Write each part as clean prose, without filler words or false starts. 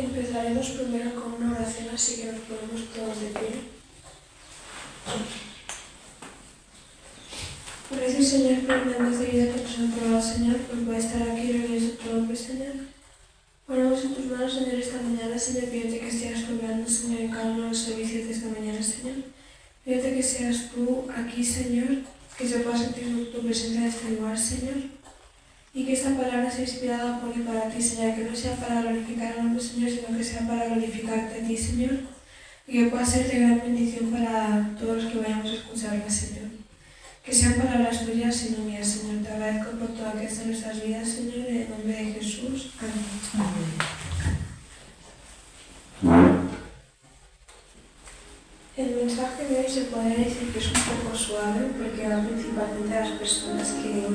Empezaremos primero con una oración, así que nos ponemos todos de pie. Gracias, Señor, por el don de vida que nos han probado, Señor, por poder estar aquí reunidos en tu nombre, Señor. Ponemos en tus manos, Señor, esta mañana, Señor, pídete que sigas obrando, Señor, en cada uno de los servicios de esta mañana, Señor. Pídete que seas tú aquí, Señor, que se pueda sentir tu presencia en este lugar, Señor. Y que esta palabra sea inspirada por y para ti, Señor, que no sea para glorificar al nombre, Señor, sino que sea para glorificarte a ti, Señor, y que pueda ser de gran bendición para todos los que vayamos a escucharla, Señor. Que sean palabras tuyas y no mías, Señor. Te agradezco por todo lo que está en nuestras vidas, Señor, en el nombre de Jesús. Amén. El mensaje de hoy se podría decir que es un poco suave, porque va principalmente a las personas que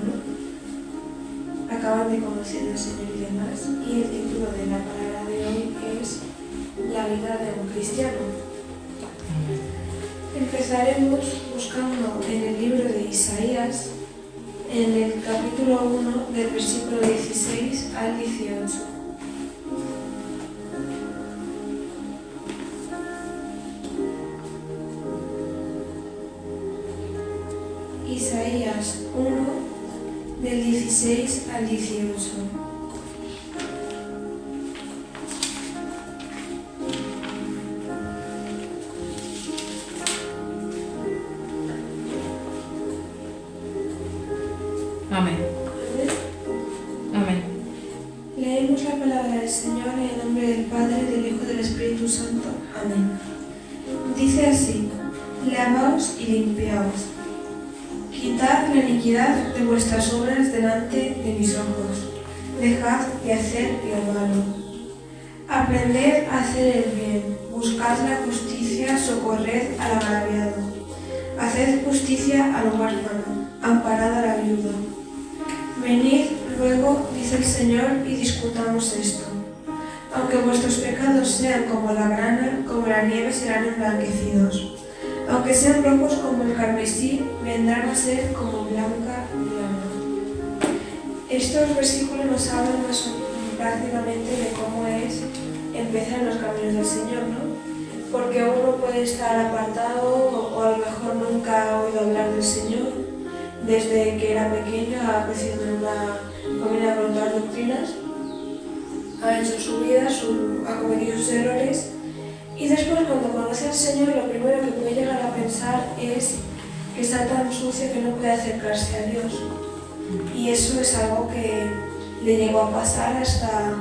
acaban de conocer al Señor y demás, y el título de la palabra de hoy es La vida de un cristiano. Empezaremos buscando en el libro de Isaías, en el capítulo 1, del versículo 16 al 18. Isaías 1, del 16 al 18. Amén. Amén. Leemos la palabra del Señor en el nombre del Padre, del Hijo y del Espíritu Santo. Amén. Dice así: lavaos y limpiaos. Quitad la iniquidad de vuestras obras delante de mis ojos. Dejad de hacer lo malo. Aprended a hacer el bien. Buscad la justicia, socorred al agraviado. Haced justicia al huérfano, amparad a la viuda. Venid luego, dice el Señor, y discutamos esto. Aunque vuestros pecados sean como la grana, como la nieve serán emblanquecidos. Aunque sean rojos como el carmesí, vendrán a ser como blanca lana. Estos versículos nos hablan prácticamente de cómo es empezar en los caminos del Señor, ¿no? Porque uno puede estar apartado o a lo mejor nunca ha oído hablar del Señor. Desde que era pequeño ha crecido en una familia con otras doctrinas, ha hecho su vida, ha cometido sus errores. Y después, cuando conoce al Señor, lo primero que puede llegar a pensar es que está tan sucio que no puede acercarse a Dios. Y eso es algo que le llegó a pasar hasta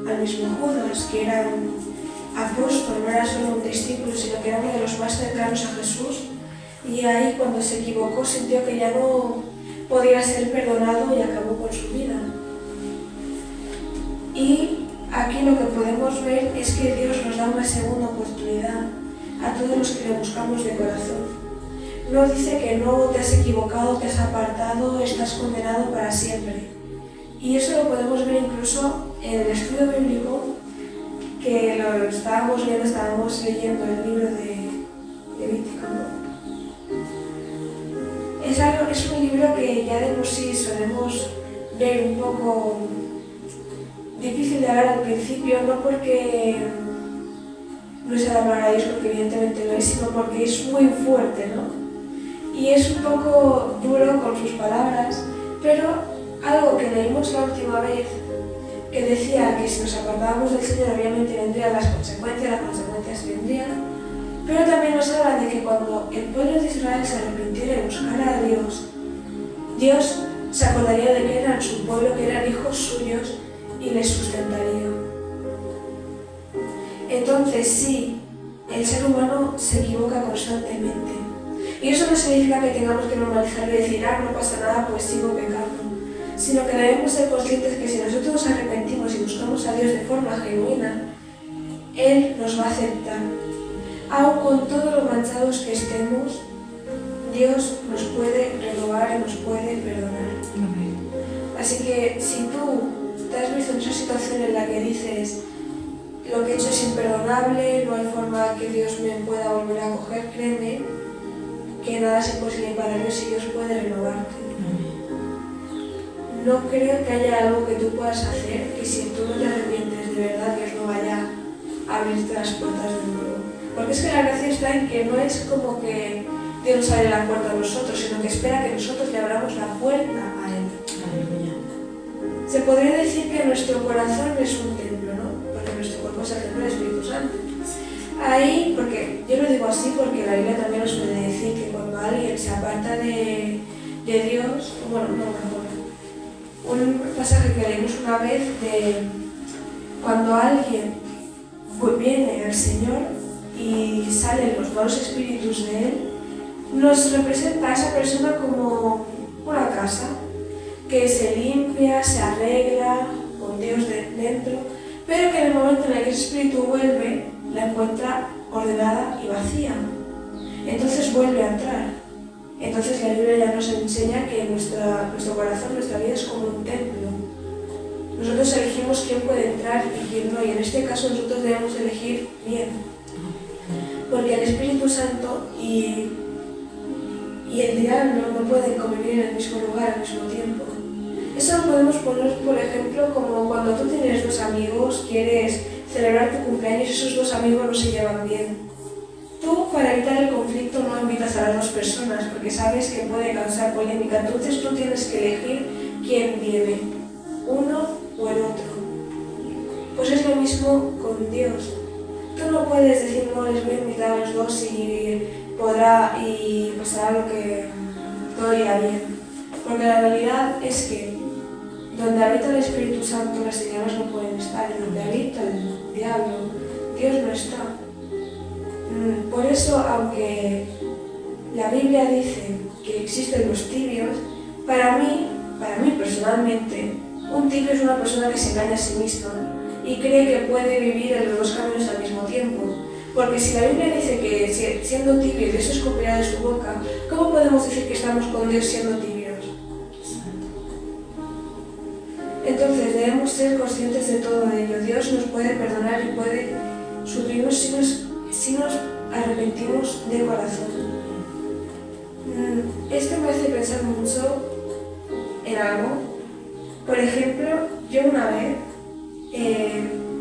al mismo Judas, que era un apóstol, no era solo un discípulo, sino que era uno de los más cercanos a Jesús. Y ahí, cuando se equivocó, sintió que ya no podía ser perdonado y acabó con su vida. Y aquí lo que podemos ver es que Dios nos da una segunda oportunidad a todos los que le buscamos de corazón. No dice que no te has equivocado, te has apartado, estás condenado para siempre. Y eso lo podemos ver incluso en el estudio bíblico, que lo estábamos leyendo el libro de Levítico, ¿no? Es un libro que ya de por sí solemos ver un poco difícil de hablar al principio, no porque no sea la palabra de Dios, porque evidentemente lo es, sino porque es muy fuerte, ¿no? Y es un poco duro con sus palabras, pero algo que leímos la última vez, que decía que si nos apartábamos del Señor obviamente vendrían las consecuencias vendrían, pero también nos habla de que cuando el pueblo de Israel se arrepintiera y buscara a Dios, Dios se acordaría de que eran su pueblo, que eran hijos suyos, y les sustentaría. Entonces sí, el ser humano se equivoca constantemente. Y eso no significa que tengamos que normalizarlo y decir, no pasa nada, pues sigo pecando. Sino que debemos ser conscientes que si nosotros nos arrepentimos y buscamos a Dios de forma genuina, Él nos va a aceptar. Aun con todos los manchados que estemos, Dios nos puede renovar y nos puede perdonar. Amén. Así que si tú te has visto en esa situación en la que dices, lo que he hecho es imperdonable, no hay forma que Dios me pueda volver a coger, créeme que nada es imposible para Dios y Dios puede renovarte. No creo que haya algo que tú puedas hacer que si tú no te arrepientes de verdad Dios no vaya abrirte las puertas de nuevo. Porque es que la gracia está en que no es como que Dios nos abre la puerta a nosotros, sino que espera que nosotros le abramos la puerta a Él. Aleluya. Se podría decir que nuestro corazón es un templo, ¿no? Porque nuestro cuerpo es el templo del Espíritu Santo. Ahí, porque yo lo digo así porque la Biblia también nos suele decir que cuando alguien se aparta de Dios, bueno, no mejor. Un pasaje que leímos una vez de cuando alguien viene al Señor y salen los malos espíritus de Él, nos representa a esa persona como una casa que se limpia, se arregla con Dios dentro, pero que en el momento en el que ese espíritu vuelve, la encuentra ordenada y vacía. Entonces vuelve a entrar. Entonces la Biblia ya nos enseña que nuestro corazón, nuestra vida es como un templo. Nosotros elegimos quién puede entrar y quién no, y en este caso nosotros debemos elegir bien. Porque el Espíritu Santo y el diablo no pueden convivir en el mismo lugar al mismo tiempo. Eso lo podemos poner, por ejemplo, como cuando tú tienes dos amigos, quieres celebrar tu cumpleaños y esos dos amigos no se llevan bien. Tú, para evitar el conflicto, no invitas a las dos personas porque sabes que puede causar polémica. Entonces tú tienes que elegir quién viene, uno o el otro. Pues es lo mismo con Dios. Tú no puedes decir, no, les voy a invitar a los dos y pasará lo que todo irá bien. Porque la realidad es que donde habita el Espíritu Santo las tinieblas no pueden estar, y donde habita el diablo, Dios no está. Por eso, aunque la Biblia dice que existen los tibios, para mí personalmente, un tibio es una persona que se engaña a sí misma y cree que puede vivir en los dos caminos al mismo tiempo. Porque si la Biblia dice que siendo tibio Dios escupirá de su boca, ¿cómo podemos decir que estamos con Dios siendo tibios? Entonces debemos ser conscientes de todo ello. Dios nos puede perdonar y puede suplirnos si nos arrepentimos de corazón. Esto me hace pensar mucho en algo. Por ejemplo, yo una vez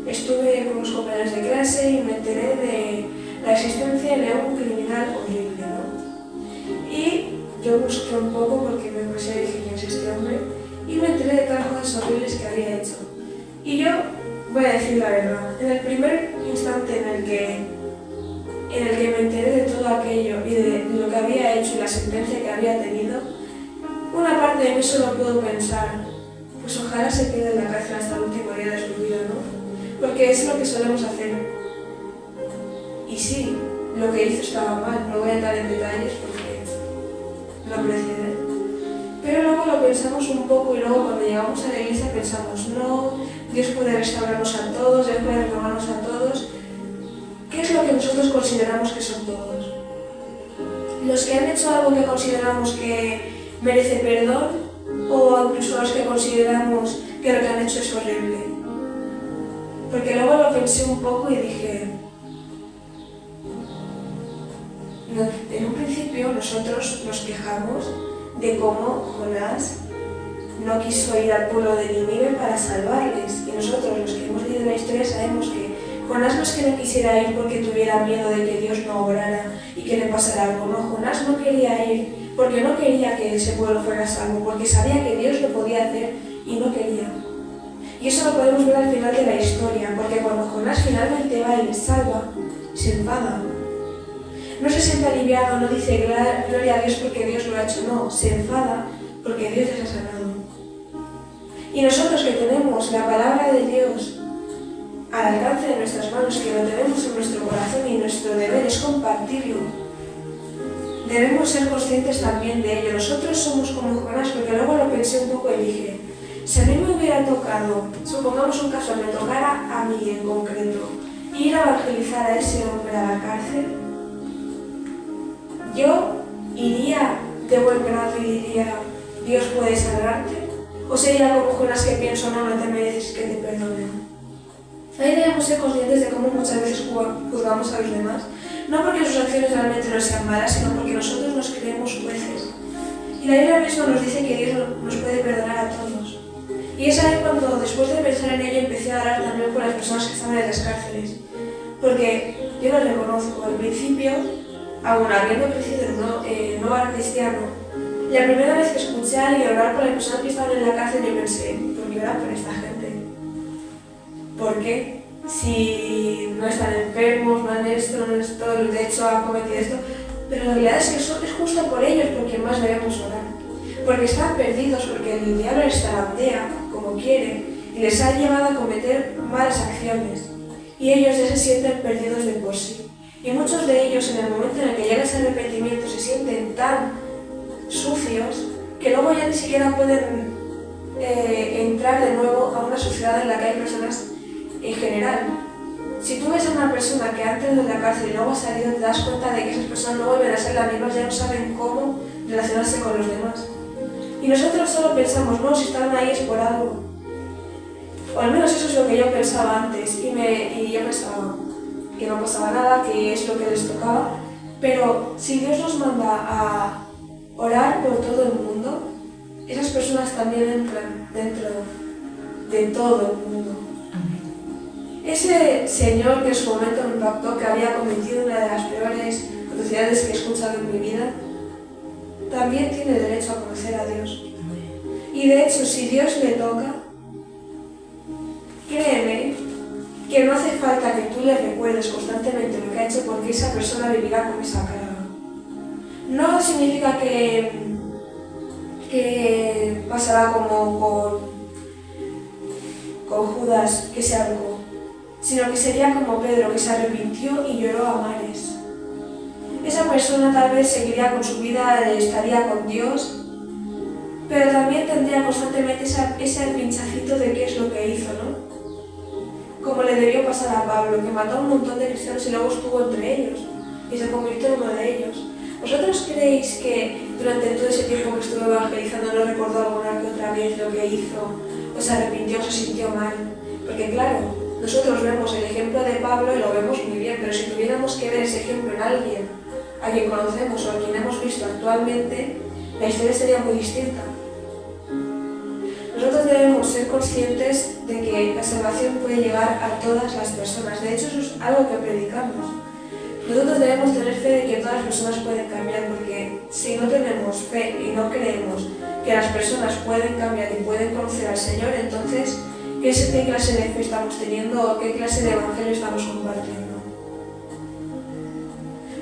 estuve con unos compañeros de clase y me enteré de la existencia de un criminal horrible, ¿no? Y yo busqué un poco porque me pasé y dije, ¿quién es este hombre? Y me enteré de todas las cosas horribles que había hecho. Y yo voy a decir la verdad, en el primer instante en el que me enteré de todo aquello y de lo que había hecho y la sentencia que había tenido, una parte de mí solo pudo pensar, pues ojalá se quede en la cárcel hasta el último día de su vida, ¿no? Porque es lo que solemos hacer. Y sí, lo que hizo estaba mal, no voy a entrar en detalles porque no precede. Pero luego lo pensamos un poco y luego cuando llegamos a la iglesia pensamos, no, Dios puede restaurarnos a todos, Dios puede renovarnos a todos. ¿Qué es lo que nosotros consideramos que son todos? ¿Los que han hecho algo que consideramos que merece perdón o incluso los que consideramos que lo que han hecho es horrible? Porque luego lo pensé un poco y dije, en un principio nosotros nos quejamos de cómo Jonás no quiso ir al pueblo de Nínive para salvarles. Y nosotros, los que hemos leído la historia, sabemos que Jonás no es que no quisiera ir porque tuviera miedo de que Dios no obrara y que le pasara algo. No, Jonás no quería ir porque no quería que ese pueblo fuera salvo, porque sabía que Dios lo podía hacer y no quería. Y eso lo podemos ver al final de la historia, porque cuando Jonás finalmente va y les salva, se enfada. No se siente aliviado, no dice gloria a Dios porque Dios lo ha hecho, no, se enfada porque Dios les ha sanado. Y nosotros que tenemos la palabra de Dios al alcance de nuestras manos, que lo tenemos en nuestro corazón y nuestro deber es compartirlo, debemos ser conscientes también de ello. Nosotros somos como Jonás, porque luego lo pensé un poco y dije, si a mí me hubiera tocado, supongamos un caso, me tocara a mí en concreto, ir a evangelizar a ese hombre a la cárcel, yo iría de buen grado y diría, Dios puede salvarte, o sería como Jonás que pienso, no, no te mereces que te perdonen. Ahí debemos ser conscientes de cómo muchas veces juzgamos a los demás, no porque sus acciones realmente no sean malas, sino porque nosotros nos creemos jueces. Y la Biblia misma nos dice que Dios nos puede perdonar a todos. Y es ahí cuando, después de pensar en ello, empecé a orar también por las personas que estaban en las cárceles. porque yo lo reconozco. Al principio, aún habiendo crecido en un hogar cristiano, la primera vez que escuché a alguien orar por las personas que estaban en la cárcel, yo pensé, ¿por qué orar por esta gente? ¿Por qué? Si no están enfermos, no han esto, no han esto, de hecho han cometido esto. Pero la realidad es que eso es justo por ellos por quien más debemos orar. Porque están perdidos, porque el diablo les zarandea como quiere y les ha llevado a cometer malas acciones. Y ellos ya se sienten perdidos de por sí. Y muchos de ellos, en el momento en el que llega ese arrepentimiento, se sienten tan sucios que luego ya ni siquiera pueden entrar de nuevo a una sociedad en la que hay personas en general. Si tú ves a una persona que antes de la cárcel y luego ha salido, te das cuenta de que esas personas no vuelven a ser las mismas, ya no saben cómo relacionarse con los demás. Y nosotros solo pensamos, no, si están ahí es por algo. O al menos eso es lo que yo pensaba antes. Y yo pensaba que no pasaba nada, que es lo que les tocaba. Pero si Dios nos manda a orar por todo el mundo, esas personas también entran dentro de todo el mundo. Ese señor que en su momento me impactó, que había cometido una de las peores atrocidades que he escuchado en mi vida, también tiene derecho a conocer a Dios. Y de hecho, si Dios le toca, créeme que no hace falta que tú le recuerdes constantemente lo que ha hecho, porque esa persona vivirá con esa carga. No significa que pasará como con Judas, que se ahorcó, sino que sería como Pedro, que se arrepintió y lloró a mares. Esa persona tal vez seguiría con su vida, estaría con Dios, pero también tendría constantemente ese pinchacito de qué es lo que hizo, ¿no? Como le debió pasar a Pablo, que mató a un montón de cristianos y luego estuvo entre ellos, y se convirtió en uno de ellos. ¿Vosotros creéis que durante todo ese tiempo que estuvo evangelizando no recordó alguna que otra vez lo que hizo, o se arrepintió, o se sintió mal? Porque claro, nosotros vemos el ejemplo de Pablo y lo vemos muy bien, pero si tuviéramos que ver ese ejemplo en alguien a quien conocemos o a quien hemos visto actualmente, la historia sería muy distinta. Nosotros debemos ser conscientes de que la salvación puede llegar a todas las personas. De hecho, eso es algo que predicamos. Nosotros debemos tener fe de que todas las personas pueden cambiar, porque si no tenemos fe y no creemos que las personas pueden cambiar y pueden conocer al Señor, entonces, ¿qué clase de fe estamos teniendo o qué clase de evangelio estamos compartiendo?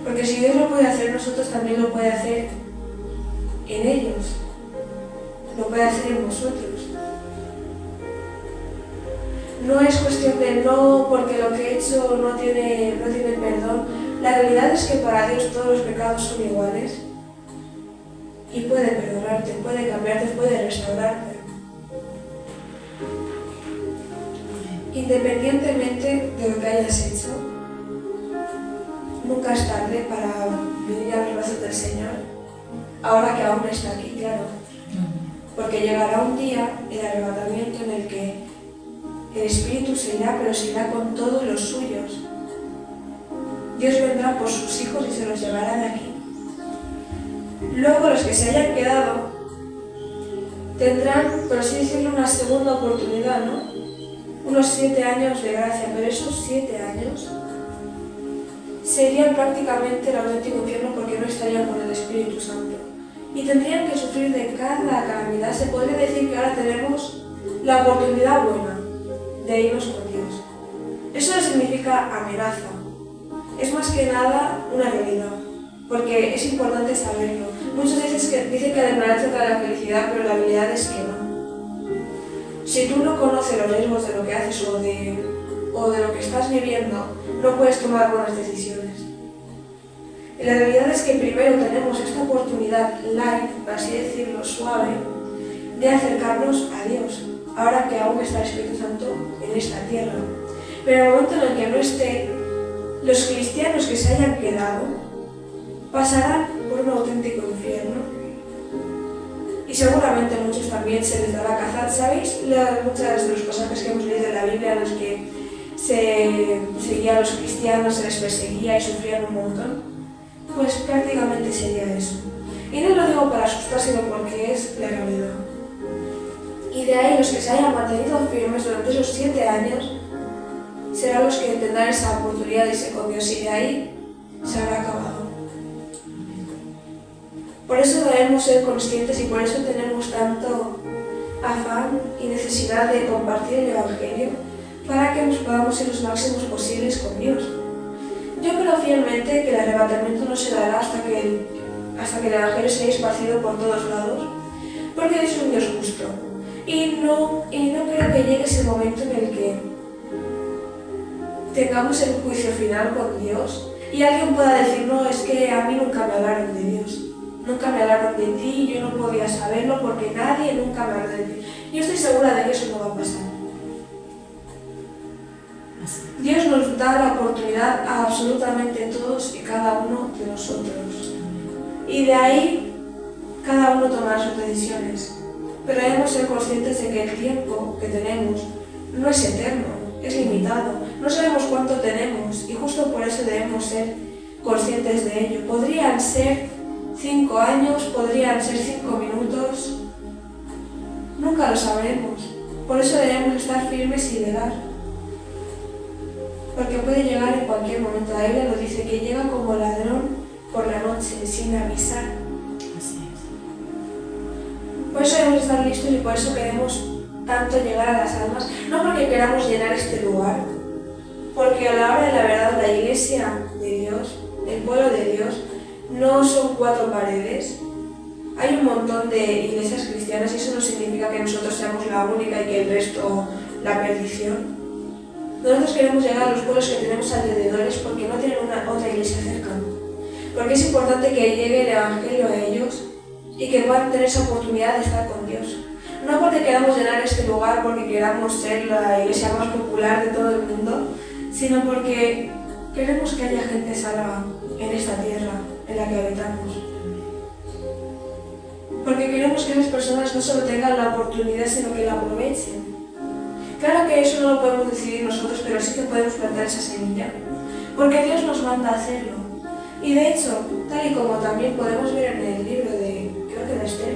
Porque si Dios lo puede hacer, nosotros también lo puede hacer en ellos, lo puede hacer en vosotros. No es cuestión de no, porque lo que he hecho no tiene perdón. La realidad es que para Dios todos los pecados son iguales y puede perdonarte, puede cambiarte, puede restaurarte. Independientemente de lo que hayas hecho, nunca es tarde para venir a los brazos del Señor, ahora que aún está aquí, claro. Porque llegará un día, el arrebatamiento, en el que el Espíritu se irá, pero se irá con todos los suyos. Dios vendrá por sus hijos y se los llevará de aquí. Luego los que se hayan quedado tendrán, por así decirlo, una segunda oportunidad, ¿no? Unos 7 años de gracia, pero esos 7 años serían prácticamente el auténtico infierno porque no estarían con el Espíritu Santo. Y tendrían que sufrir de cada calamidad. Se podría decir que ahora tenemos la oportunidad buena de irnos con Dios. Eso no significa amenaza. Es más que nada una realidad, porque es importante saberlo. Muchos dicen que de manera se trae la felicidad, pero la realidad es que no. Si tú no conoces los riesgos de lo que haces o de lo que estás viviendo, no puedes tomar buenas decisiones. Y la realidad es que primero tenemos esta oportunidad light, por así decirlo, suave, de acercarnos a Dios, ahora que aún está el Espíritu Santo en esta tierra. Pero en el momento en el que no esté, los cristianos que se hayan quedado pasarán por un auténtico infierno. Y seguramente a muchos también se les dará cazar. ¿Sabéis muchas de los pasajes que hemos leído en la Biblia en los que se seguía a los cristianos, se les perseguía y sufrían un montón? Pues prácticamente sería eso. Y no lo digo para asustar, sino porque es la realidad. Y de ahí los que se hayan mantenido firmes durante esos 7 años serán los que tendrán esa oportunidad de irse con Dios y de ahí se habrá acabado. Por eso debemos ser conscientes y por eso tenemos tanto afán y necesidad de compartir el Evangelio para que nos podamos ser los máximos posibles con Dios. Yo creo fielmente que el arrebatamiento no se dará hasta que el Evangelio sea esparcido por todos lados, porque Dios es un Dios justo. Y no creo que llegue ese momento en el que tengamos el juicio final con Dios y alguien pueda decir, no, es que a mí nunca me hablaron de Dios, nunca me hablaron de ti, yo no podía saberlo porque nadie nunca me habló de ti. Yo estoy segura de que eso no va a pasar. Dios nos da la oportunidad a absolutamente todos y cada uno de nosotros. Y de ahí cada uno tomará sus decisiones. Pero debemos ser conscientes de que el tiempo que tenemos no es eterno, es limitado. No sabemos cuánto tenemos y justo por eso debemos ser conscientes de ello. Podrían ser 5 años, podrían ser 5 minutos. Nunca lo sabremos. Por eso debemos estar firmes y velar. Porque puede llegar en cualquier momento. La Biblia lo dice, que llega como ladrón por la noche, sin avisar. Así es. Por eso debemos estar listos y por eso queremos tanto llegar a las almas. No porque queramos llenar este lugar, porque a la hora de la verdad la iglesia de Dios, el pueblo de Dios, no son 4 paredes. Hay un montón de iglesias cristianas y eso no significa que nosotros seamos la única y que el resto la perdición. Nosotros queremos llegar a los pueblos que tenemos alrededores porque no tienen otra iglesia cerca. Porque es importante que llegue el Evangelio a ellos y que puedan tener esa oportunidad de estar con Dios. No porque queramos llenar este lugar, porque queramos ser la iglesia más popular de todo el mundo, sino porque queremos que haya gente salva en esta tierra en la que habitamos. Porque queremos que esas personas no solo tengan la oportunidad, sino que la aprovechen. Claro que eso no lo podemos decidir nosotros, pero sí que podemos plantar esa semilla, porque Dios nos manda a hacerlo. Y de hecho, tal y como también podemos ver en el libro creo que de Esther,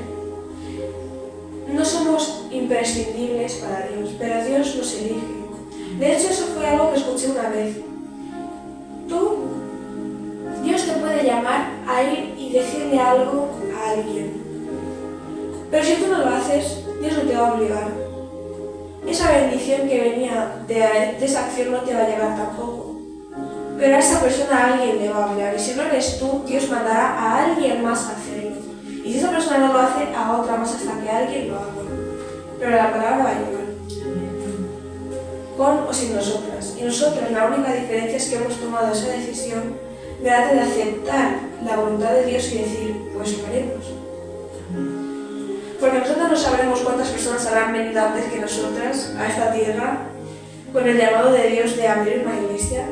no somos imprescindibles para Dios, pero Dios nos elige. De hecho, eso fue algo que escuché una vez. Dios te puede llamar a ir y decirle algo a alguien, pero si tú no lo haces, Dios no te va a obligar. Esa bendición que venía de esa acción no te va a llegar tampoco. Pero a esa persona alguien le va a hablar. Y si no eres tú, Dios mandará a alguien más a hacerlo. Y si esa persona no lo hace, a otra más hasta que alguien lo haga. Pero la palabra va a llegar. Con o sin nosotras. Y nosotras, la única diferencia es que hemos tomado esa decisión de aceptar la voluntad de Dios y decir, pues lo haremos. Porque nosotros no sabremos cuántas personas habrán venido antes que nosotras a esta tierra con el llamado de Dios de abrir una iglesia,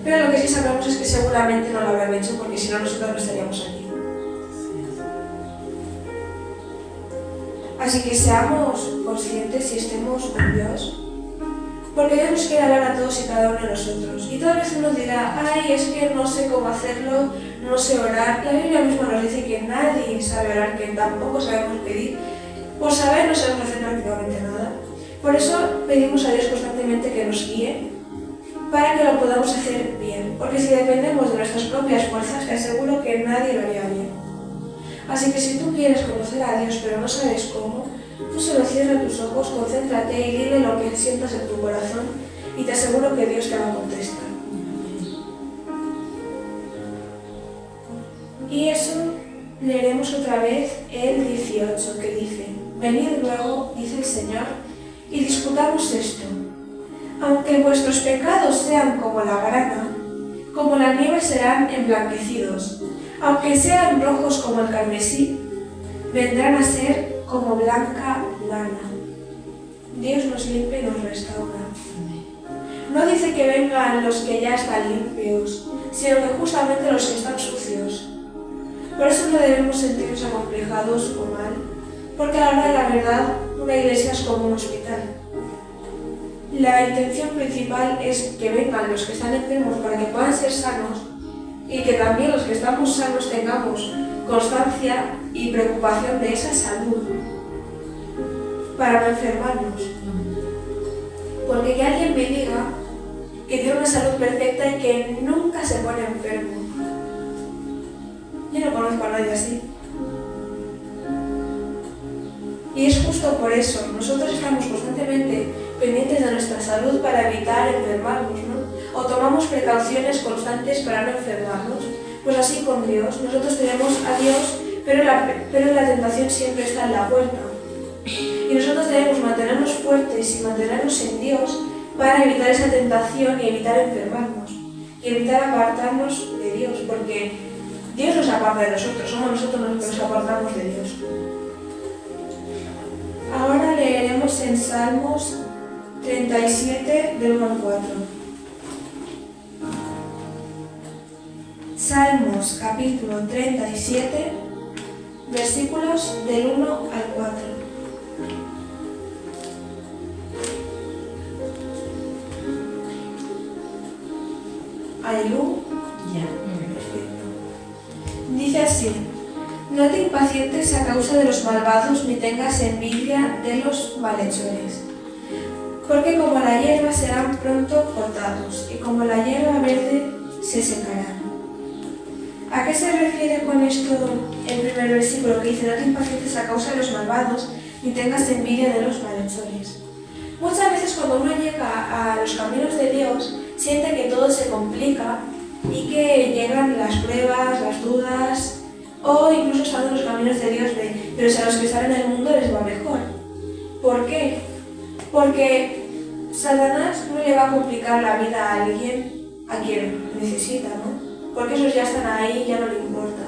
pero lo que sí sabemos es que seguramente no lo habrán hecho porque si no nosotros no estaríamos aquí. Así que seamos conscientes y estemos con Dios, porque Dios nos quiere hablar a todos y cada uno de nosotros. Y tal vez uno dirá, ay, es que no sé cómo hacerlo, no sé orar. La Biblia misma nos dice que nadie sabe orar, que tampoco sabemos pedir. Por saber no sabemos hacer prácticamente nada. Por eso pedimos a Dios constantemente que nos guíe para que lo podamos hacer bien. Porque si dependemos de nuestras propias fuerzas, te aseguro que nadie lo haría bien. Así que si tú quieres conocer a Dios pero no sabes cómo, tú solo cierra tus ojos, concéntrate y dile lo que sientas en tu corazón y te aseguro que Dios te va a contestar. Y eso leeremos otra vez el 18, que dice: venid luego, dice el Señor, y disputamos esto. Aunque vuestros pecados sean como la grana, como la nieve serán emblanquecidos. Aunque sean rojos como el carmesí, vendrán a ser como blanca lana. Dios nos limpia y nos restaura. No dice que vengan los que ya están limpios, sino que justamente los que están sucios. Por eso no debemos sentirnos acomplejados o mal, porque a la hora de la verdad, una iglesia es como un hospital. La intención principal es que vengan los que están enfermos para que puedan ser sanos y que también los que estamos sanos tengamos constancia y preocupación de esa salud para no enfermarnos. Porque que alguien me diga que tiene una salud perfecta y que nunca se pone enfermo. Yo no conozco a nadie así. Y es justo por eso, nosotros estamos constantemente pendientes de nuestra salud para evitar enfermarnos, ¿no? O tomamos precauciones constantes para no enfermarnos. Pues así con Dios, nosotros tenemos a Dios, pero la tentación siempre está en la puerta. Y nosotros debemos mantenernos fuertes y mantenernos en Dios para evitar esa tentación y evitar enfermarnos. Y evitar apartarnos de Dios, porque Dios nos aparta de nosotros, somos nosotros los que nos apartamos de Dios. Ahora leeremos en Salmos 37, del 1 al 4. Salmos, capítulo 37, versículos del 1 al 4. Ya. Perfecto. Dice así: no te impacientes a causa de los malvados, ni tengas envidia de los malhechores. Porque como la hierba serán pronto cortados, y como la hierba verde se secarán. ¿A qué se refiere con esto el primer versículo que dice: no te impacientes a causa de los malvados, ni tengas envidia de los malhechores? Muchas veces cuando uno llega a los caminos de Dios, siente que todo se complica y que llegan las pruebas, las dudas, o incluso estando en los caminos de Dios pero si a los que están en el mundo les va mejor. ¿Por qué? Porque Satanás no le va a complicar la vida a alguien a quien necesita, ¿no? Porque esos ya están ahí y ya no le importa.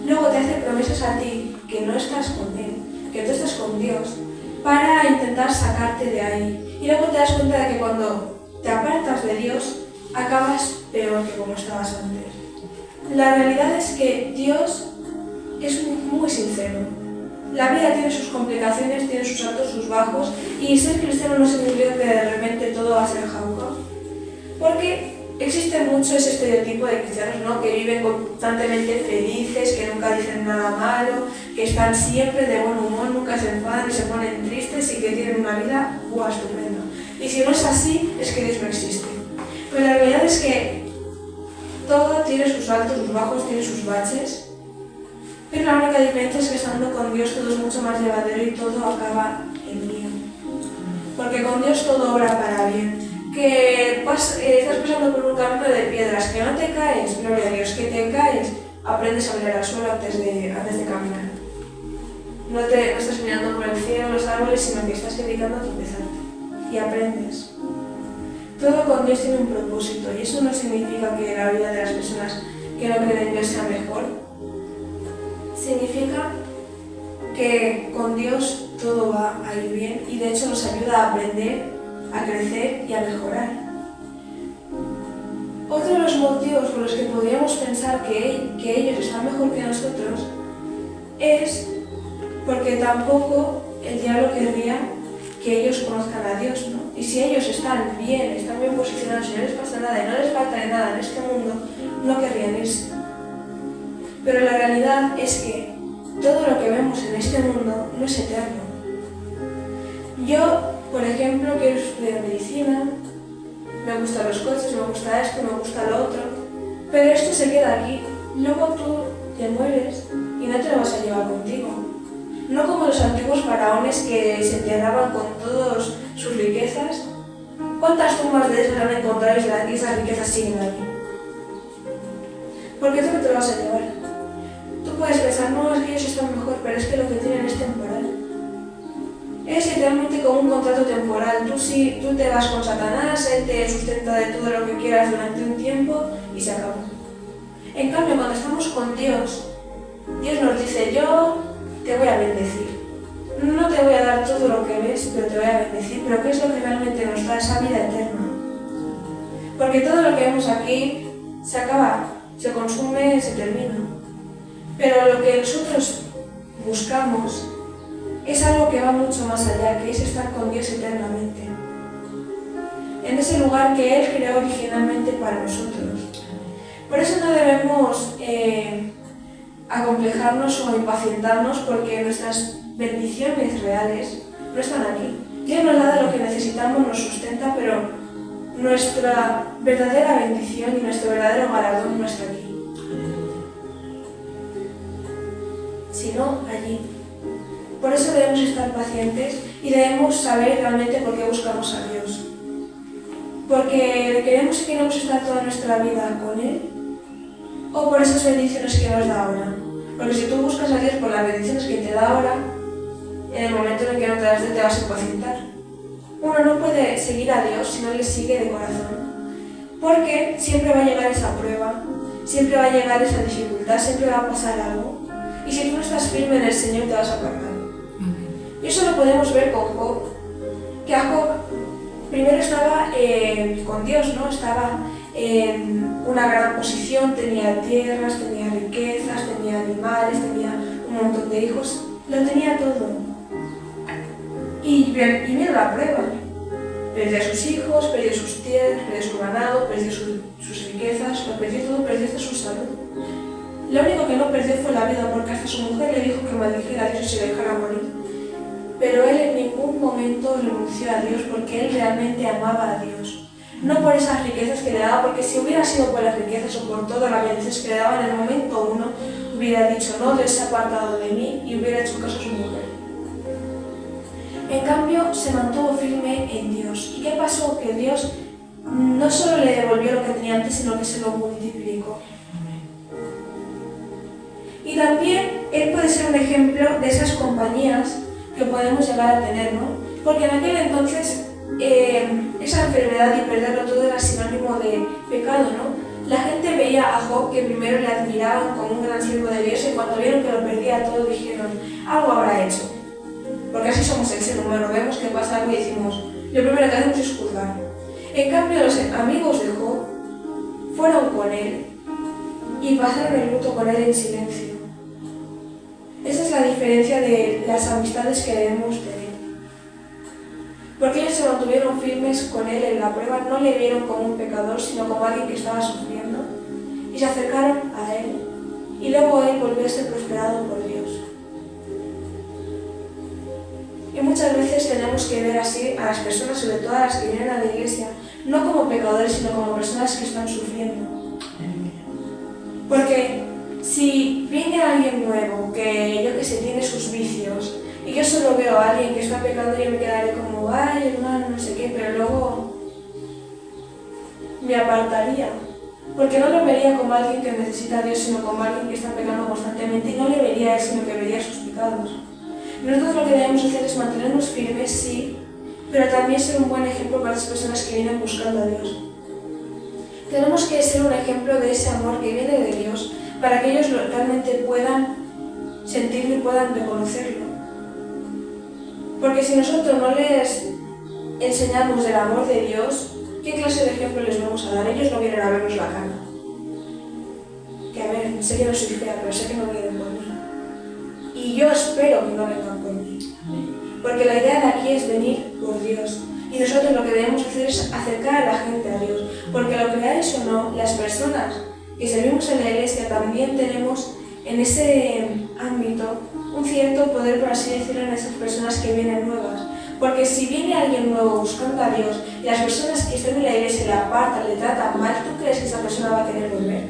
Luego te hace promesas a ti que no estás con Él, que tú estás con Dios, para intentar sacarte de ahí. Y luego te das cuenta de que cuando te apartas de Dios, acabas peor que como estabas antes. La realidad es que Dios es muy sincero. La vida tiene sus complicaciones, tiene sus altos, sus bajos, y ser cristiano no significa que de repente todo va a ser jauja. Porque existe mucho ese estereotipo de cristianos, ¿no? Que viven constantemente felices, que nunca dicen nada malo, que están siempre de buen humor, nunca se enfadan y se ponen tristes y que tienen una vida estupenda. Y si no es así, es que Dios no existe. Pero la realidad es que todo tiene sus altos, sus bajos, tiene sus baches. Pero la única diferencia es que estando con Dios todo es mucho más llevadero y todo acaba en bien. Porque con Dios todo obra para bien. Que estás pasando por un camino de piedras, que no te caes, gloria a Dios, que te caes, aprendes a mirar al suelo antes de caminar. No estás mirando por el cielo, los árboles, sino que estás evitando tropezarte. Y aprendes. Todo con Dios tiene un propósito, y eso no significa que la vida de las personas que no creen en Dios sea mejor. Significa que con Dios todo va a ir bien y de hecho nos ayuda a aprender, a crecer y a mejorar. Otro de los motivos por los que podríamos pensar que ellos están mejor que nosotros es porque tampoco el diablo querría que ellos conozcan a Dios, ¿no? Y si ellos están bien posicionados y no les pasa nada y no les falta de nada en este mundo, no querrían irse. Pero la realidad es que todo lo que vemos en este mundo no es eterno. Yo, por ejemplo, quiero estudiar medicina, me gustan los coches, me gusta esto, me gusta lo otro, pero esto se queda aquí. Luego tú te mueres y no te lo vas a llevar contigo. No como los antiguos faraones que se enterraban con todas sus riquezas. ¿Cuántas tumbas de esas han encontrado y esas riquezas siguen allí? ¿Por qué tú no te lo vas a llevar? Tú puedes pensar, no, es que ellos están mejor, pero es que lo que tienen es temporal. Es literalmente como un contrato temporal. Tú te vas con Satanás, él te sustenta de todo lo que quieras durante un tiempo y se acabó. En cambio, cuando estamos con Dios, Dios nos dice, yo te voy a bendecir. No te voy a dar todo lo que ves, pero te voy a bendecir. Pero ¿qué es lo que realmente nos da esa vida eterna? Porque todo lo que vemos aquí se acaba, se consume, se termina. Pero lo que nosotros buscamos es algo que va mucho más allá, que es estar con Dios eternamente. En ese lugar que Él creó originalmente para nosotros. Por eso no debemos acomplejarnos o impacientarnos porque nuestras bendiciones reales no están aquí. Dios nos da de lo que necesitamos, nos sustenta, pero nuestra verdadera bendición y nuestro verdadero galardón no está aquí, sino allí. Por eso debemos estar pacientes y debemos saber realmente por qué buscamos a Dios. Porque le queremos y queremos estar toda nuestra vida con Él, o por esas bendiciones que nos da ahora. Porque si tú buscas a Dios por las bendiciones que te da ahora, en el momento en el que no te das de te vas a impacientar. Uno no puede seguir a Dios si no le sigue de corazón. Porque siempre va a llegar esa prueba, siempre va a llegar esa dificultad, siempre va a pasar algo. Y si tú no estás firme en el Señor, te vas a apartar. Y eso lo podemos ver con Job. Que a Job primero estaba con Dios, ¿no? Estaba en una gran posición, tenía tierras, tenía riquezas, tenía animales, tenía un montón de hijos, lo tenía todo. Y vino la prueba. Perdió a sus hijos, perdió sus tierras, perdió su ganado, perdió sus riquezas, lo perdió todo, perdió hasta su salud. Lo único que no perdió fue la vida, porque hasta su mujer le dijo que maldijera a Dios y se dejara morir. Pero él en ningún momento renunció a Dios porque él realmente amaba a Dios. No por esas riquezas que le daba, porque si hubiera sido por las riquezas o por todas las bendiciones que le daba en el momento uno, hubiera dicho no, Dios se ha apartado de mí y hubiera hecho caso a su mujer. En cambio, se mantuvo firme en Dios. ¿Y qué pasó? Que Dios no solo le devolvió lo que tenía antes, sino que se lo multiplicó. Y también él puede ser un ejemplo de esas compañías que podemos llegar a tener, ¿no? Porque en aquel entonces esa enfermedad y perderlo todo era sinónimo de pecado, ¿no? La gente veía a Job, que primero le admiraban como un gran siervo de Dios, y cuando vieron que lo perdía todo dijeron, algo habrá hecho. Porque así somos el ser humano, vemos que pasa algo y decimos, lo primero que hacemos es juzgar. En cambio, los amigos de Job fueron con él y pasaron el luto con él en silencio. Esa es la diferencia de las amistades que debemos tener. Porque ellos se mantuvieron firmes con él en la prueba, no le vieron como un pecador, sino como alguien que estaba sufriendo, y se acercaron a él, y luego él volvió a ser prosperado por Dios. Y muchas veces tenemos que ver así a las personas, sobre todo a las que vienen a la iglesia, no como pecadores, sino como personas que están sufriendo. Porque si viene alguien nuevo, que yo que sé, tiene sus vicios, y yo solo veo a alguien que está pecando, yo me quedaré como, ay hermano, no sé qué, pero luego me apartaría. Porque no lo vería como alguien que necesita a Dios, sino como alguien que está pecando constantemente, y no le vería a él, sino que vería sus pecados. Nosotros lo que debemos hacer es mantenernos firmes, sí, pero también ser un buen ejemplo para las personas que vienen buscando a Dios. Tenemos que ser un ejemplo de ese amor que viene de Dios, para que ellos realmente puedan sentirlo y puedan reconocerlo. Porque si nosotros no les enseñamos del amor de Dios, ¿qué clase de ejemplo les vamos a dar? Ellos no vienen a vernos la cara. Que a ver, sé que no soy fea, pero sé que no vienen por mí. Y yo espero que no vengan por mí. Porque la idea de aquí es venir por Dios. Y nosotros lo que debemos hacer es acercar a la gente a Dios. Porque lo creáis o no, las personas que servimos en la iglesia también tenemos en ese ámbito un cierto poder, por así decirlo, en esas personas que vienen nuevas. Porque si viene alguien nuevo buscando a Dios y las personas que están en la iglesia le apartan, le tratan mal, ¿tú crees que esa persona va a querer volver?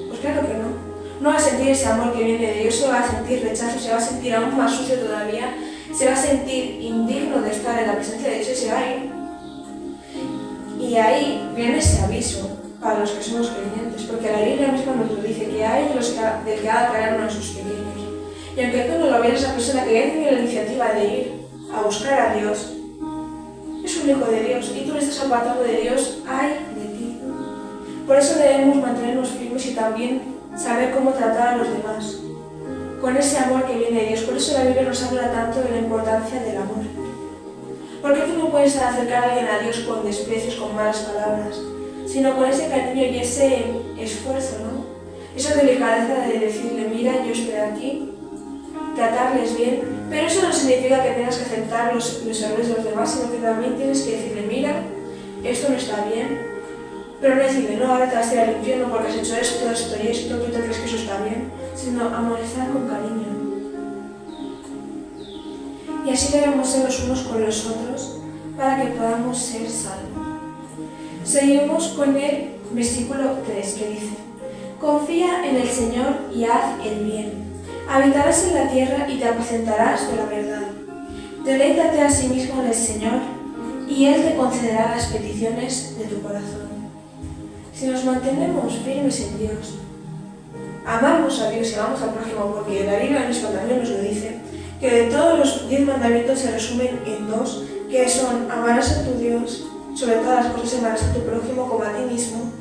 Pues claro que no. No va a sentir ese amor que viene de Dios, se va a sentir rechazo, se va a sentir aún más sucio todavía, se va a sentir indigno de estar en la presencia de Dios y se va a ir. Y ahí viene ese aviso para los que somos creyentes, porque la Biblia misma nos lo dice, que hay del que haga caer uno de sus pequeños. Y aunque tú no lo veas, esa persona que ya tiene la iniciativa de ir a buscar a Dios, es un hijo de Dios, y tú le estás apartando de Dios, ay de ti. Por eso debemos mantenernos firmes y también saber cómo tratar a los demás, con ese amor que viene de Dios. Por eso la Biblia nos habla tanto de la importancia del amor. Porque tú no puedes acercar a alguien a Dios con desprecios, con malas palabras, sino con ese cariño y ese esfuerzo, ¿no? Esa delicadeza de decirle, mira, yo estoy aquí, tratarles bien, pero eso no significa que tengas que aceptar los errores de los demás, sino que también tienes que decirle, mira, esto no está bien, pero no decirle, no, ahora te vas a ir al infierno porque has hecho esto, esto y esto, tú te crees que eso está bien, sino amonestar con cariño. Y así debemos ser los unos con los otros para que podamos ser salvos. Seguimos con el versículo 3 que dice: confía en el Señor y haz el bien. Habitarás en la tierra y te apacentarás de la verdad. Deleítate a sí mismo en el Señor y Él te concederá las peticiones de tu corazón. Si nos mantenemos firmes en Dios, amamos a Dios y amamos al prójimo, porque la Biblia misma también nos lo dice, que de todos los 10 mandamientos se resumen en 2, que son amarás a tu Dios, sobre todas las cosas amarás a tu prójimo como a ti mismo.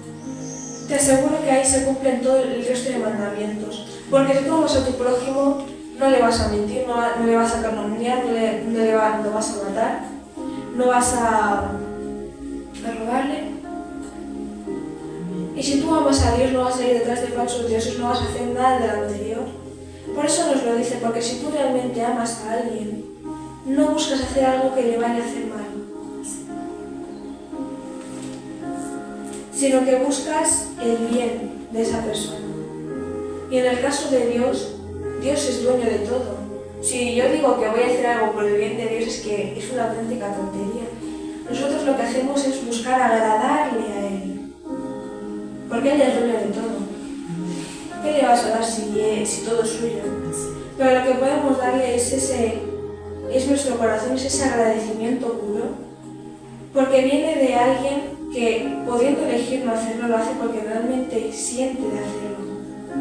Te aseguro que ahí se cumplen todo el resto de mandamientos, porque si tú amas a tu prójimo, no le vas a mentir, no le vas a calumniar, no vas a matar, no vas a robarle. Y si tú amas a Dios, no vas a ir detrás de falsos dioses, no vas a hacer nada de lo anterior. Por eso nos lo dice, porque si tú realmente amas a alguien, no buscas hacer algo que le vaya a hacer mal, sino que buscas el bien de esa persona. Y en el caso de Dios, Dios es dueño de todo. Si yo digo que voy a hacer algo por el bien de Dios, es que es una auténtica tontería. Nosotros lo que hacemos es buscar agradarle a Él, porque Él es dueño de todo. ¿Qué le vas a dar si todo es suyo? Pero lo que podemos darle es nuestro corazón, es ese agradecimiento puro, porque viene de alguien que, pudiendo elegir no hacerlo, lo hace porque realmente siente de hacerlo.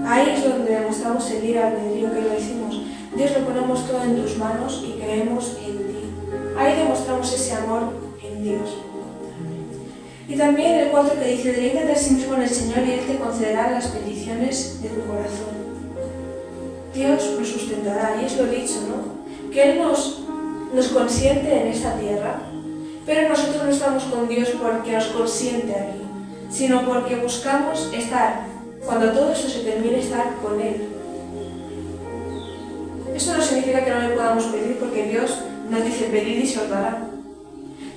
Ahí es donde demostramos el libre albedrío, que lo decimos: Dios, lo ponemos todo en tus manos y creemos en ti. Ahí demostramos ese amor en Dios. Y también el 4 que dice: deleítate a sí mismo en el Señor y Él te concederá las peticiones de tu corazón. Dios nos sustentará, y es lo dicho, ¿no? Que Él nos consiente en esta tierra, pero nosotros no estamos con Dios porque nos consiente aquí, sino porque buscamos estar, cuando todo esto se termine, estar con Él. Esto no significa que no le podamos pedir, porque Dios nos dice: pedid y se os dará.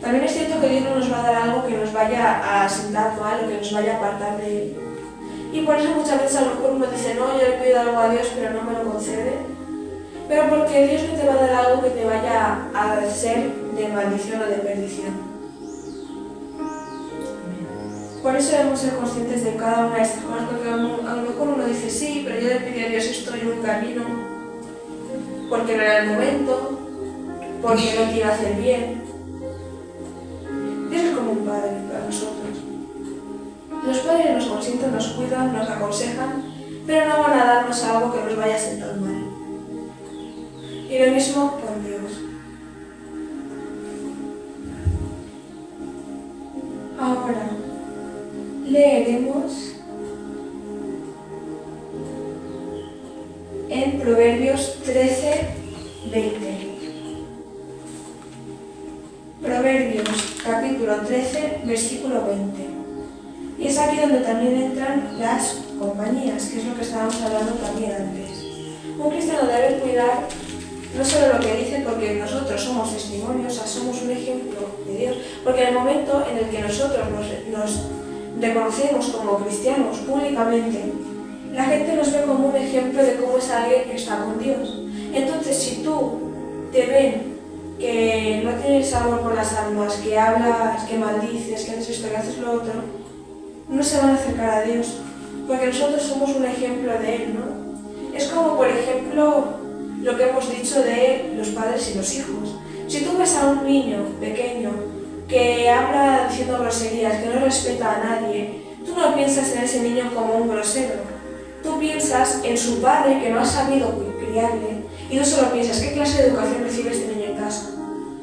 También es cierto que Dios no nos va a dar algo que nos vaya a sentar mal o que nos vaya a apartar de Él. Y por eso muchas veces a lo mejor uno dice: no, yo le pido algo a Dios, pero no me lo concede. Pero porque Dios no te va a dar algo que te vaya a ser de maldición o de perdición. Por eso debemos ser conscientes de cada una de estas cosas, porque a lo mejor uno dice: sí, pero yo le pedí a Dios esto y nunca vino, porque no era el momento, porque no quiero hacer bien. Dios es como un padre para nosotros. Los padres nos consienten, nos cuidan, nos aconsejan, pero no van a darnos algo que nos vaya a sentar mal. Y lo mismo con Dios. Ahora leeremos en Proverbios 13, 20. Proverbios capítulo 13, versículo 20. Y es aquí donde también entran las compañías, que es lo que estábamos hablando también antes. Un cristiano debe cuidar no solo lo que dice, porque nosotros somos testimonios, o sea, somos un ejemplo de Dios, porque en el momento en el que nosotros nos reconocemos como cristianos públicamente, la gente nos ve como un ejemplo de cómo es alguien que está con Dios. Entonces, si tú te ven que no tienes amor por las almas, que hablas, que maldices, que haces esto, que haces lo otro, no se van a acercar a Dios, porque nosotros somos un ejemplo de Él, ¿no? Es como, por ejemplo, lo que hemos dicho de los padres y los hijos. Si tú ves a un niño pequeño que habla diciendo groserías, que no respeta a nadie, tú no piensas en ese niño como un grosero. Tú piensas en su padre que no ha sabido criarle, y no solo piensas: ¿qué clase de educación recibe este niño en casa?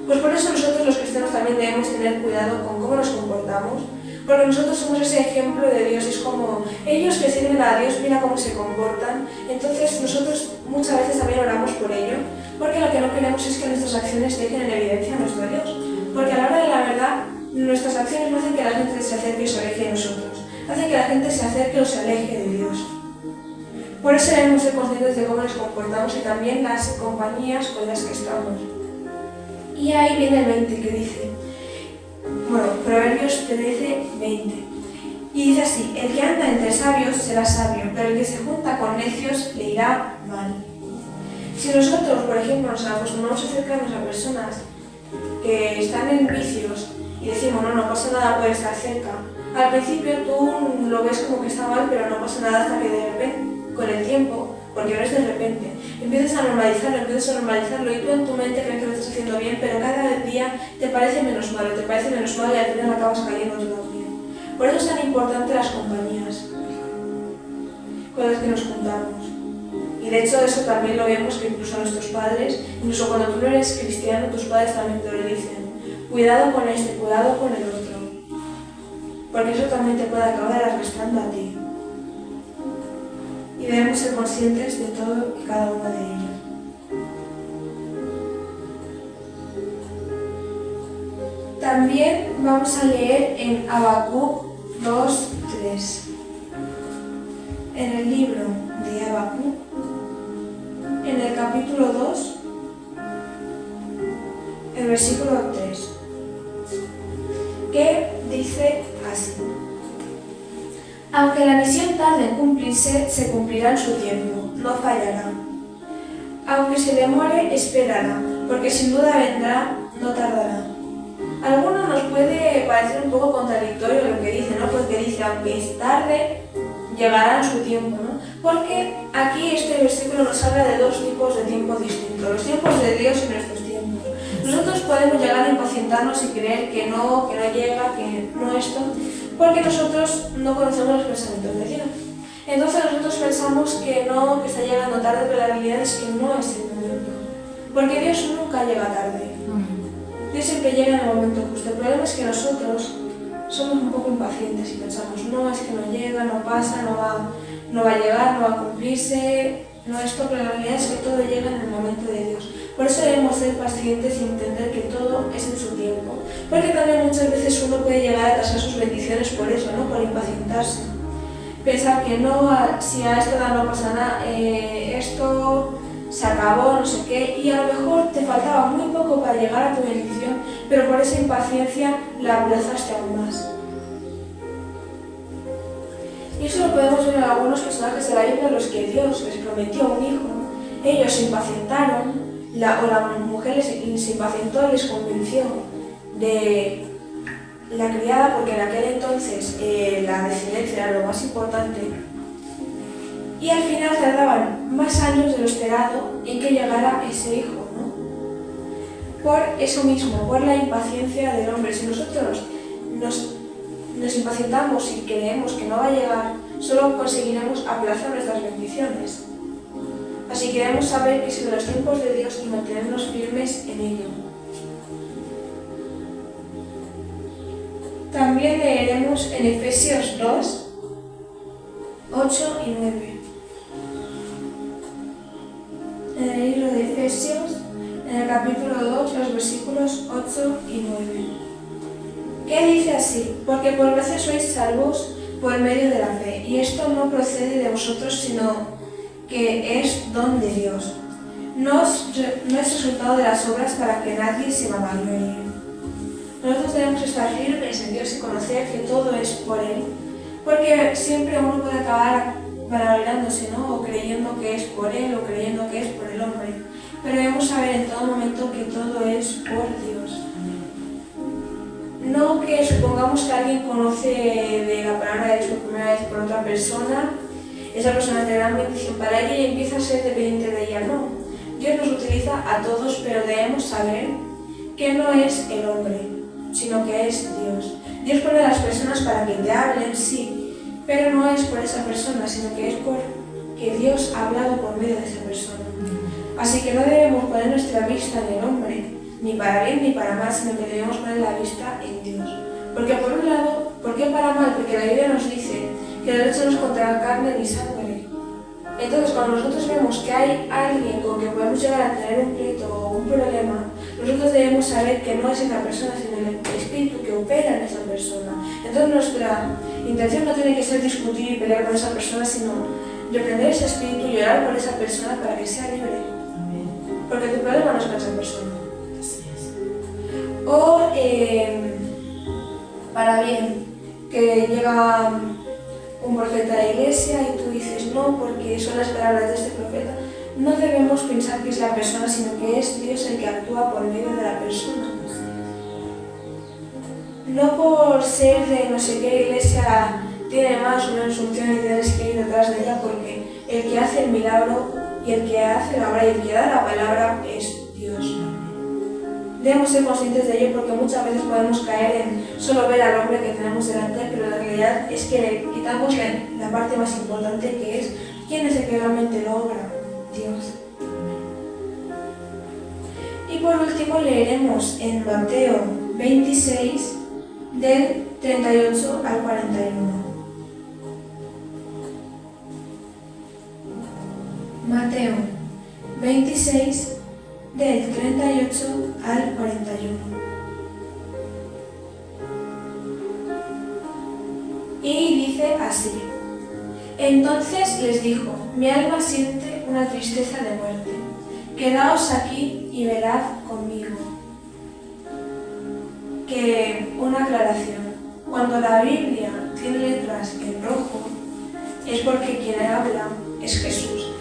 Pues por eso nosotros los cristianos también debemos tener cuidado con cómo nos comportamos, porque nosotros somos ese ejemplo de Dios. Es como ellos que sirven a Dios, mira cómo se comportan. Entonces nosotros muchas veces también oramos por ello, porque lo que no queremos es que nuestras acciones dejen en evidencia a nuestro Dios, porque a la hora de la verdad nuestras acciones no hacen que la gente se acerque y se aleje de nosotros, hacen que la gente se acerque o se aleje de Dios. Por eso debemos ser conscientes de cómo nos comportamos y también las compañías con las que estamos. Y ahí viene el 20 que dice, Proverbios 13, 20. Y dice así: el que anda entre sabios será sabio, pero el que se junta con necios le irá mal. Si nosotros, por ejemplo, nos acostumbramos a acercarnos a personas que están en vicios y decimos: no pasa nada por estar cerca, Al principio tú lo ves como que está mal, pero no pasa nada hasta que de repente, con el tiempo, porque no es de repente, empiezas a normalizarlo y tú en tu mente crees que lo estás haciendo bien, pero cada día te parece menos malo y al final acabas cayendo tú también. Por eso es tan importante las compañías con las que nos juntamos. Y de hecho eso también lo vemos que incluso nuestros padres, incluso cuando tú no eres cristiano, tus padres también te lo dicen. Cuidado con este, cuidado con el otro. Porque eso también te puede acabar arrastrando a ti. Y debemos ser conscientes de todo y cada uno de ellos. También vamos a leer en Habacuc 2:3. En el libro de Habacuc, en el capítulo 2, el versículo 3, que dice así: aunque la misión tarde en cumplirse, se cumplirá en su tiempo, no fallará. Aunque se demore, esperará, porque sin duda vendrá, no tardará. A algunos nos puede parecer un poco contradictorio lo que dice, ¿no? Porque dice, aunque es tarde, llegará en su tiempo, ¿no? Porque aquí este versículo nos habla de dos tipos de tiempos distintos, los tiempos de Dios y nuestros tiempos. Nosotros podemos llegar a impacientarnos y creer que no llega, que no esto, porque nosotros no conocemos los pensamientos de Dios. Entonces nosotros pensamos que está llegando tarde, pero la realidad es que no es el momento. Porque Dios nunca llega tarde. Dios siempre llega en el momento justo. El problema es que nosotros somos un poco impacientes y pensamos, no, es que no llega, no pasa, no va a llegar, no va a cumplirse, no esto, pero la realidad es que todo llega en el momento de Dios. Por eso debemos ser pacientes y entender que todo es en su tiempo. Porque también muchas veces uno puede llegar a atrasar sus bendiciones por eso, ¿no? Por impacientarse. Pensar que no, si a esta edad no pasa nada, esto se acabó, no sé qué, y a lo mejor te faltaba muy poco para llegar a tu bendición, pero por esa impaciencia la aplazaste aún más. Y eso lo podemos ver en algunos personajes de la Biblia a los que Dios les prometió un hijo. Ellos se impacientaron, o la mujer se impacientó, les convenció de la criada, porque en aquel entonces la descendencia era lo más importante. Y al final tardaban más años de lo esperado en que llegara ese hijo, ¿no? Por eso mismo, por la impaciencia del hombre. Si nosotros nos impacientamos y creemos que no va a llegar, solo conseguiremos aplazar nuestras bendiciones. Así que debemos saber que son los tiempos de Dios y mantenernos firmes en ello. También leeremos en Efesios 2, 8 y 9. En el libro de Efesios, en el capítulo 2, los versículos 8 y 9. ¿Qué dice así? Porque por gracia sois salvos por medio de la fe, y esto no procede de vosotros, sino que es don de Dios. No es resultado de las obras para que nadie se vanaglorie. Nosotros debemos estar firmes en Dios y conocer que todo es por Él, porque siempre uno puede acabar vanagloriándose, ¿no? O creyendo que es por Él o creyendo que es por el hombre. Pero debemos saber en todo momento que todo es por Dios. No que supongamos que alguien conoce de la palabra de Dios por primera vez por otra persona, esa persona es de gran bendición para ella y empieza a ser dependiente de ella. No, Dios nos utiliza a todos, pero debemos saber que no es el hombre, sino que es Dios. Dios pone a las personas para que te hablen, sí, pero no es por esa persona, sino que es porque Dios ha hablado por medio de esa persona. Así que no debemos poner nuestra vista en el hombre, ni para bien ni para mal, sino que debemos poner la vista en Dios. Porque por un lado, ¿por qué para mal? Porque la Biblia nos dice que la lucha no es contra carne ni sangre. Entonces, cuando nosotros vemos que hay alguien con que podemos llegar a tener un pleito o un problema, nosotros debemos saber que no es esa persona, sino el espíritu que opera en esa persona. Entonces, nuestra intención no tiene que ser discutir y pelear con esa persona, sino reprender ese espíritu y orar por esa persona para que sea libre. Porque tu problema no es con esa persona. O para bien, que llega un profeta de la iglesia y tú dices no porque son las palabras de este profeta, no debemos pensar que es la persona, sino que es Dios el que actúa por medio de la persona. no por ser de no sé qué iglesia tiene más o menos función y tienes que ir detrás de ella, porque el que hace el milagro y el que hace la obra y el que da la palabra es Dios. Debemos ser conscientes de ello porque muchas veces podemos caer en solo ver al hombre que tenemos delante, pero la realidad es que le quitamos la parte más importante, que es quién es el que realmente lo obra, Dios. Y por último leeremos en Mateo 26 del 38 al 41. Mateo 26 del 38 al 41. Y dice así: Entonces les dijo: Mi alma siente una tristeza de muerte. Quedaos aquí y velad conmigo. Que una aclaración. Cuando la Biblia tiene letras en rojo, es porque quien habla es Jesús.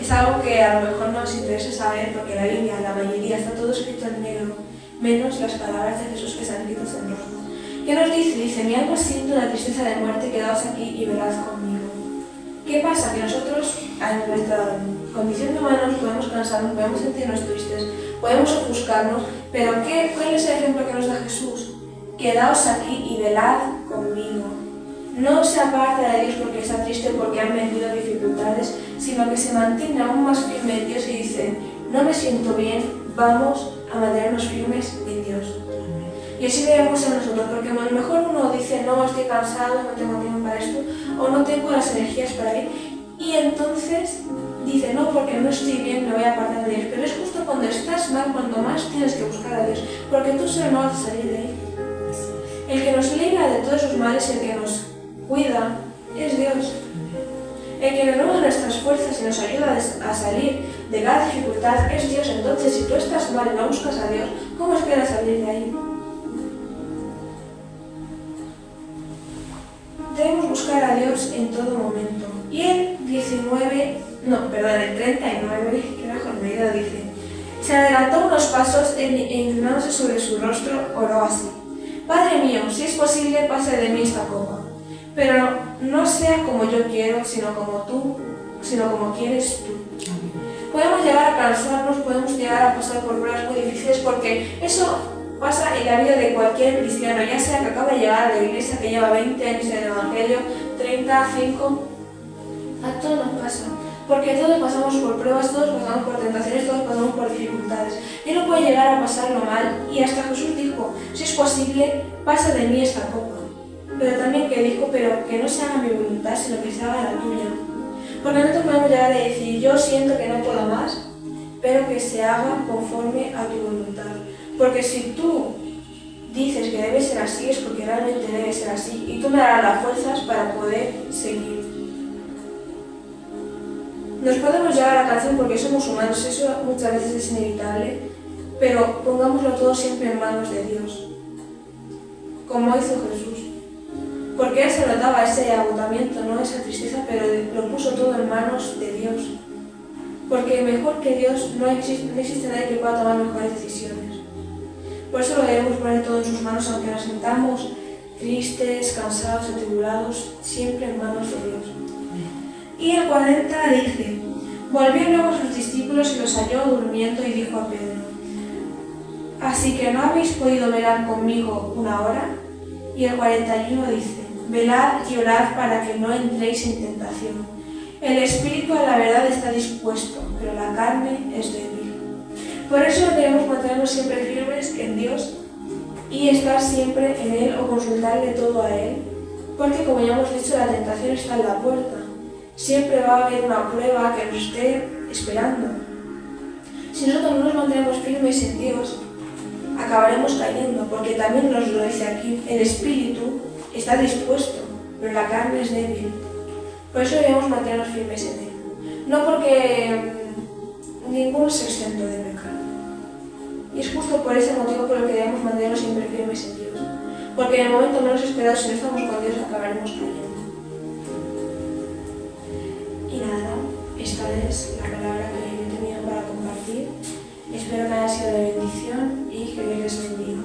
Es algo que a lo mejor no os interesa saber, porque la Biblia, la mayoría, está todo escrito en negro, menos las palabras de Jesús que están escritas en rojo. ¿Qué nos dice? Dice: Mi alma siente una tristeza de muerte, quedaos aquí y velad conmigo. ¿Qué pasa? Que nosotros, en nuestra condición de humanos, podemos cansarnos, podemos sentirnos tristes, podemos ofuscarnos, pero ¿cuál es el ejemplo que nos da Jesús? Quedaos aquí y velad conmigo. No se aparta de Dios porque está triste, porque han vencido dificultades, sino que se mantiene aún más firme en Dios y dice: no me siento bien, vamos a mantenernos firmes en Dios. Y así debemos ser nosotros, porque a lo mejor uno dice: no, estoy cansado, no tengo tiempo para esto, o no tengo las energías para ir, y entonces dice: no, porque no estoy bien, me voy a apartar de Dios. Pero es justo cuando estás mal, cuando más tienes que buscar a Dios, porque tú solo no vas a salir de ahí. El que nos libra de todos esos males, el que nos cuida, es Dios. El que renueva nuestras fuerzas y nos ayuda a salir de cada dificultad es Dios. Entonces, si tú estás mal y no buscas a Dios, ¿cómo esperas salir de ahí? Debemos buscar a Dios en todo momento. Y el 39, que era Jornada, dice: se adelantó unos pasos e inclinándose sobre su rostro, oró así: Padre mío, si es posible, pase de mí esta copa. Pero no sea como yo quiero, sino como quieres tú. Podemos llegar a cansarnos, podemos llegar a pasar por pruebas muy difíciles, porque eso pasa en la vida de cualquier cristiano, ya sea que acaba de llegar a la iglesia, que lleva 20 años en el Evangelio, 30, 5, a todos nos pasa. Porque todos pasamos por pruebas, todos pasamos por tentaciones, todos pasamos por dificultades. Y uno puede llegar a pasarlo mal, y hasta Jesús dijo: si es posible, pasa de mí esta copa. Pero también que dijo: pero que no se haga mi voluntad, sino que se haga la tuya. Porque nosotros podemos llegar a decir: yo siento que no puedo más, pero que se haga conforme a tu voluntad. Porque si tú dices que debe ser así, es porque realmente debe ser así, y tú me darás las fuerzas para poder seguir. Nos podemos llegar a cansar porque somos humanos, eso muchas veces es inevitable, pero pongámoslo todo siempre en manos de Dios, como hizo Jesús. Porque Él se notaba ese agotamiento, ¿no? Esa tristeza, pero lo puso todo en manos de Dios. Porque mejor que Dios no existe nadie que pueda tomar mejores decisiones. Por eso lo debemos poner todo en sus manos, aunque nos sintamos tristes, cansados, atribulados, siempre en manos de Dios. Y el 40 dice: volvió luego a sus discípulos y los halló durmiendo y dijo a Pedro: ¿así que no habéis podido velar conmigo una hora? Y el 41 dice: velad y orad para que no entréis en tentación. El espíritu a la verdad está dispuesto, pero la carne es débil. Por eso debemos mantenernos siempre firmes en Dios y estar siempre en Él o consultarle todo a Él, porque como ya hemos dicho, la tentación está en la puerta. Siempre va a haber una prueba que nos esté esperando. Si nosotros no nos mantenemos firmes en Dios, acabaremos cayendo, porque también nos lo dice aquí: el espíritu está dispuesto, pero la carne es débil. Por eso debemos mantenernos firmes en Él. No porque ninguno es exento de pecar. Y es justo por ese motivo por el que debemos mantenernos siempre firmes en Dios. Porque en el momento menos esperado, si no estamos con Dios, acabaremos cayendo. Y nada, esta es la palabra que yo tenía para compartir. Espero que haya sido de bendición y que Dios les bendiga.